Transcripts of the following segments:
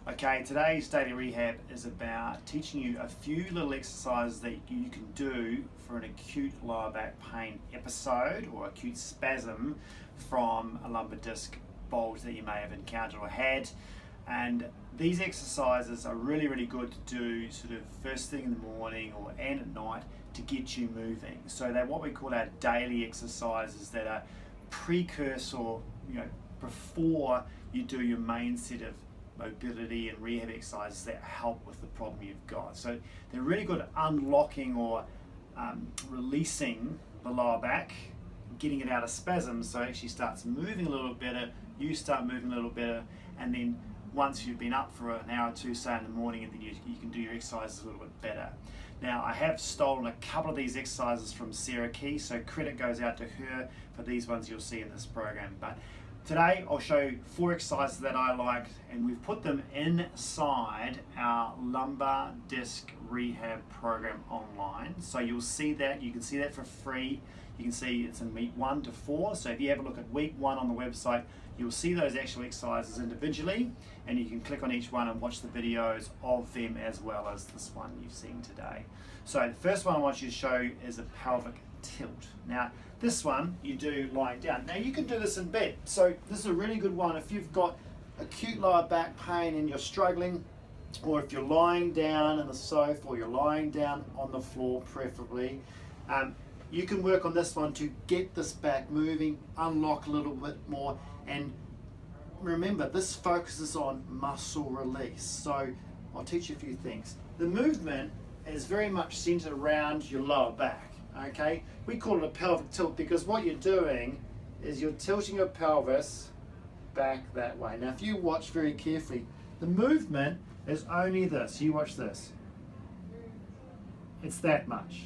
Okay, today's daily rehab is about teaching you a few little exercises that you can do for an acute lower back pain episode or acute spasm from a lumbar disc bulge that you may have encountered or had. And these exercises are really good to do sort of first thing in the morning and at night to get you moving. So they're what we call our daily exercises that are precursor, before you do your main set of mobility and rehab exercises that help with the problem you've got. So they're really good at unlocking or releasing the lower back, getting it out of spasms so it actually starts moving a little better, you start moving a little better, and then once you've been up for an hour or two, say in the morning, and then you can do your exercises a little bit better. Now, I have stolen a couple of these exercises from Sarah Key, so credit goes out to her for these ones you'll see in this program. But today I'll show you 4 exercises that I like, and we've put them inside our lumbar disc rehab program online. So you'll see that, you can see that for free. You can see it's in week 1 to 4. So if you have a look at week 1 on the website, you'll see those actual exercises individually, and you can click on each one and watch the videos of them as well as this one you've seen today. So the first one I want you to show is a pelvic tilt. Now this one you do lying down. Now you can do this in bed. So this is a really good one if you've got acute lower back pain and you're struggling, or if you're lying down on the sofa or you're lying down on the floor preferably. You can work on this one to get this back moving, unlock a little bit more, and remember this focuses on muscle release. So I'll teach you a few things. The movement is very much centered around your lower back. Okay, we call it a pelvic tilt because what you're doing is you're tilting your pelvis back that way. Now if you watch very carefully, the movement is only this. You watch this. It's that much.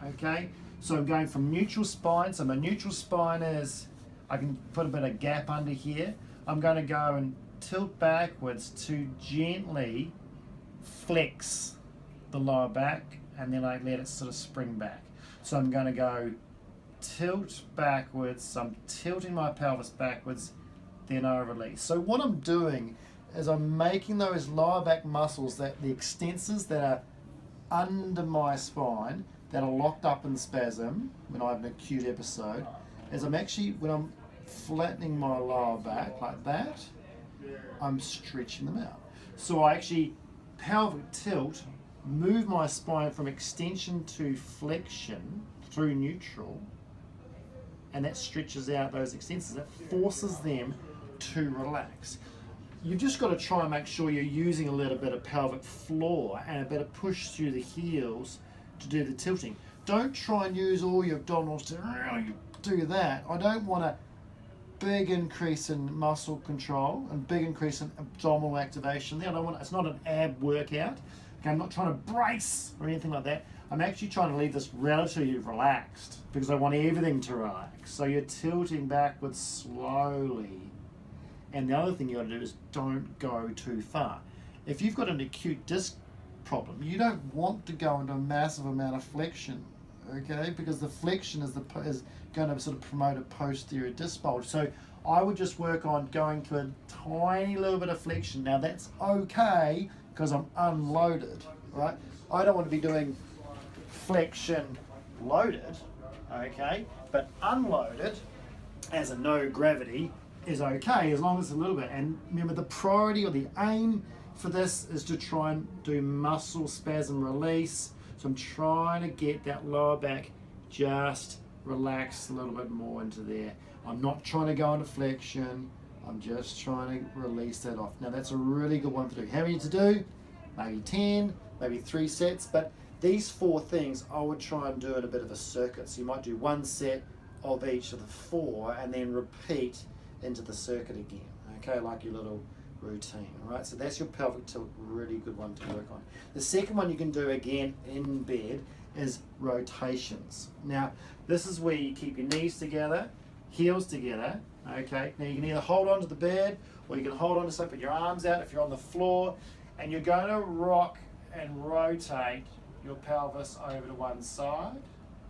Okay, so I'm going from neutral spine. So my neutral spine is, I can put a bit of gap under here. I'm going to go and tilt backwards to gently flex the lower back, and then I let it sort of spring back. So I'm going to go tilt backwards, so I'm tilting my pelvis backwards, then I release. So what I'm doing is I'm making those lower back muscles, that the extensors that are under my spine, that are locked up in spasm when I have an acute episode, is I'm actually, when I'm flattening my lower back like that, I'm stretching them out. So I actually pelvic tilt, move my spine from extension to flexion through neutral, and that stretches out those extensors. It forces them to relax. You've just got to try and make sure you're using a little bit of pelvic floor and a bit of push through the heels to do the tilting. Don't try and use all your abdominals to really do that. I don't want a big increase in muscle control and big increase in abdominal activation there. I don't want, it's not an ab workout. Okay, I'm not trying to brace or anything like that. I'm actually trying to leave this relatively relaxed because I want everything to relax. So you're tilting backwards slowly. And the other thing you got to do is don't go too far. If you've got an acute disc problem, you don't want to go into a massive amount of flexion, okay? Because the flexion is going to sort of promote a posterior disc bulge. So I would just work on going to a tiny little bit of flexion. Now that's okay because I'm unloaded, right? I don't want to be doing flexion loaded, okay? But unloaded as a no gravity is okay as long as it's a little bit. And remember, the priority or the aim for this is to try and do muscle spasm release. So I'm trying to get that lower back just relaxed a little bit more into there. I'm not trying to go into flexion. I'm just trying to release that off. Now that's a really good one to do. How many to do? Maybe 10, maybe 3 sets. But these 4 things I would try and do in a bit of a circuit. So you might do 1 set of each of the 4 and then repeat into the circuit again. Okay, like your little routine. All right, so that's your pelvic tilt, really good one to work on. The second one you can do again in bed is rotations. Now this is where you keep your knees together, heels together. Okay, now you can either hold on to the bed or you can hold on to something, put your arms out if you're on the floor, and you're going to rock and rotate your pelvis over to one side.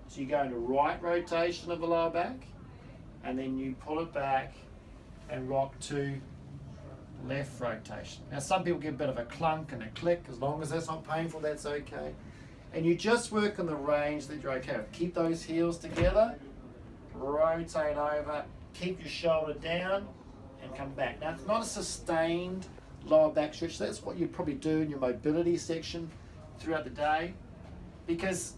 So you go into right rotation of the lower back, and then you pull it back and rock to left rotation. Now some people get a bit of a clunk and a click. As long as that's not painful, that's okay. And you just work on the range that you're okay with. Keep those heels together, rotate over, keep your shoulder down, and come back. Now it's not a sustained lower back stretch. That's what you'd probably do in your mobility section throughout the day, because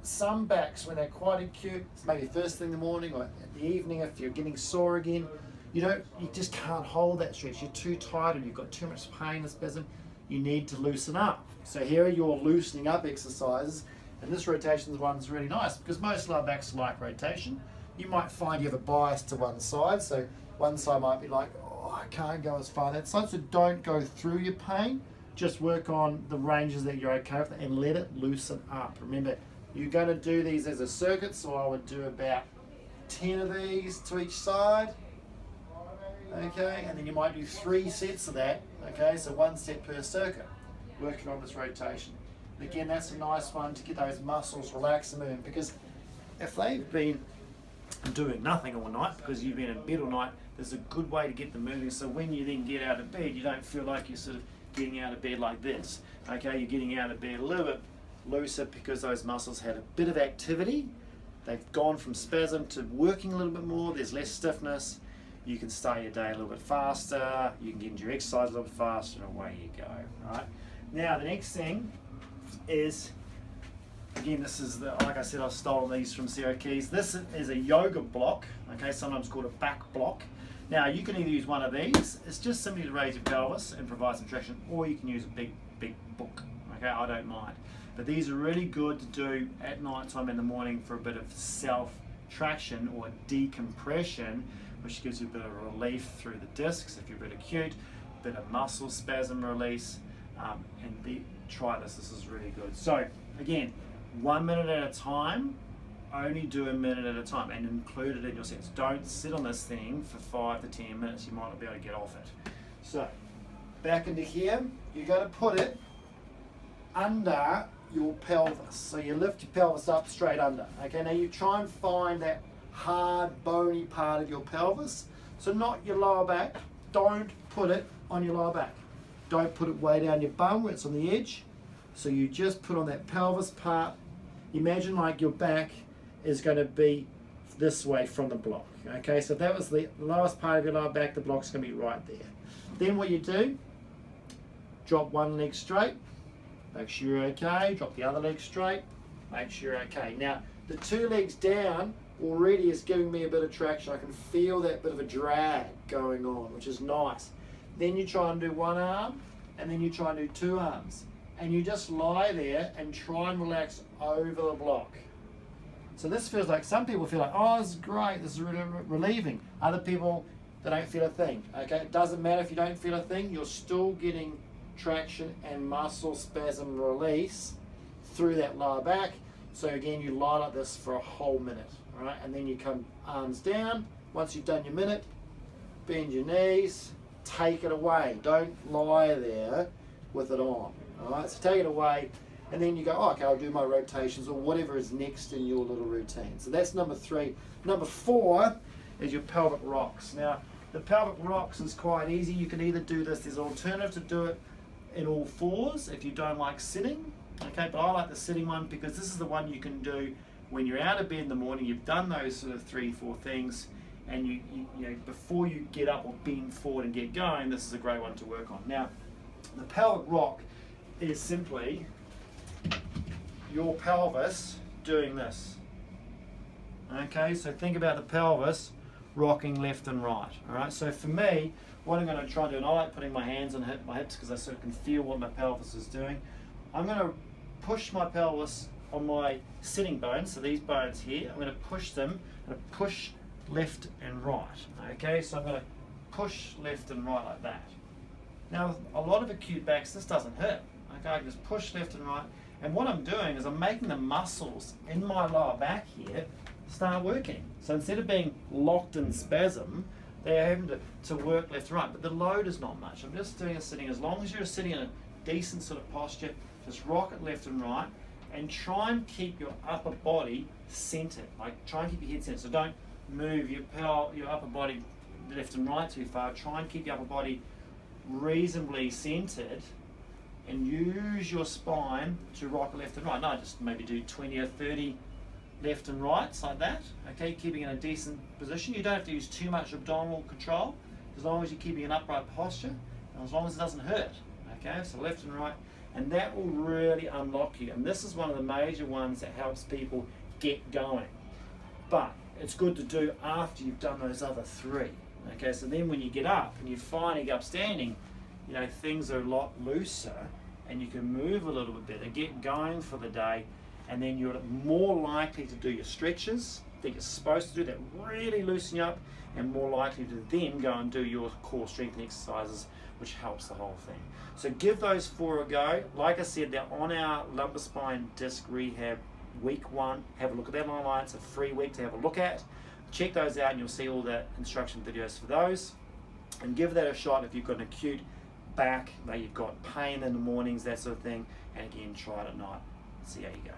some backs, when they're quite acute, it's maybe first thing in the morning or at the evening if you're getting sore again, you just can't hold that stretch. You're too tight and you've got too much pain and spasm. You need to loosen up. So here are your loosening up exercises, and this rotation one's really nice because most lower backs like rotation. You might find you have a bias to one side, so one side might be like, oh, I can't go as far that side, so don't go through your pain. Just work on the ranges that you're okay with and let it loosen up. Remember, you're going to do these as a circuit, so I would do about 10 of these to each side. Okay, and then you might do 3 sets of that. Okay, so 1 set per circuit, working on this rotation. Again, that's a nice one to get those muscles relaxed and moving, because if they've been doing nothing all night because you've been in bed all night, there's a good way to get them moving, so when you then get out of bed, you don't feel like you're sort of getting out of bed like this. Okay, you're getting out of bed a little bit looser because those muscles had a bit of activity. They've gone from spasm to working a little bit more. There's less stiffness. You can start your day a little bit faster. You can get into your exercise a little bit faster, and away you go. Right. Now the next thing is, again, this is like I said, I've stolen these from Sarah Keys. This is a yoga block. Okay, sometimes called a back block. Now you can either use one of these. It's just simply to raise your pelvis and provide some traction, or you can use a big book. Okay, I don't mind. But these are really good to do at night time, in the morning, for a bit of self traction or decompression, which gives you a bit of relief through the discs if you're a bit acute, a bit of muscle spasm release, try this. This is really good. So again, 1 minute at a time. Only do a minute at a time and include it in your sets. Don't sit on this thing for 5 to 10 minutes. You might not be able to get off it. So back into here, you're going to put it under your pelvis. So you lift your pelvis up straight under. Okay, now you try and find that hard, bony part of your pelvis. So not your lower back. Don't put it on your lower back. Don't put it way down your bum where it's on the edge. So you just put on that pelvis part. Imagine like your back is going to be this way from the block. Okay, so if that was the lowest part of your lower back, the block's going to be right there. Then what you do, drop one leg straight, make sure you're okay, drop the other leg straight, make sure you're okay. Now, the 2 legs down already is giving me a bit of traction. I can feel that bit of a drag going on, which is nice. Then you try and do one arm, and then you try and do 2 arms. And you just lie there and try and relax over the block. So this feels like, some people feel like, oh, this is great, this is really relieving. Other people, they don't feel a thing. Okay, it doesn't matter if you don't feel a thing, you're still getting traction and muscle spasm release through that lower back. So again, you lie like this for a whole minute, all right? And then you come arms down. Once you've done your minute, bend your knees, take it away. Don't lie there with it on, all right? So take it away, and then you go, oh, okay, I'll do my rotations or whatever is next in your little routine. So that's number 3. Number 4 is your pelvic rocks. Now, the pelvic rocks is quite easy. You can either do this, there's an alternative to do it in all fours if you don't like sitting. Okay, but I like the sitting one because this is the one you can do when you're out of bed in the morning. You've done those sort of 3-4 things, and you know, before you get up or bend forward and get going, this is a great one to work on. Now, the pelvic rock is simply your pelvis doing this. Okay, so think about the pelvis rocking left and right. All right, so for me, what I'm going to try and do, and I like putting my hands on my hips because I sort of can feel what my pelvis is doing. I'm going to push my pelvis on my sitting bones, so these bones here, I'm going to push them, I'm going to push left and right. Okay, so I'm going to push left and right like that. Now, a lot of acute backs, this doesn't hurt. Okay, I can just push left and right, and what I'm doing is I'm making the muscles in my lower back here start working. So instead of being locked in spasm, they're having to work left and right, but the load is not much. I'm just doing a sitting. As long as you're sitting in a decent sort of posture, just rock it left and right, and try and keep your upper body centered. Like, try and keep your head centered. So don't move your upper body left and right too far. Try and keep your upper body reasonably centered and use your spine to rock left and right. No, just maybe do 20 or 30 left and rights like that. Okay, keeping in a decent position. You don't have to use too much abdominal control as long as you're keeping an upright posture and as long as it doesn't hurt. Okay, so left and right, and that will really unlock you. And this is one of the major ones that helps people get going. But it's good to do after you've done those other three. Okay, so then when you get up and you finally get up standing, you know, things are a lot looser and you can move a little bit better, get going for the day, and then you're more likely to do your stretches that you're supposed to do that really loosen you up, and more likely to then go and do your core strengthening exercises, which helps the whole thing. So give those 4 a go. Like I said, they're on our lumbar spine disc rehab week 1. Have a look at that online. It's a free week to have a look at. Check those out and you'll see all the instruction videos for those. And give that a shot if you've got an acute back, maybe you've got pain in the mornings, that sort of thing. And again, try it at night. See how you go.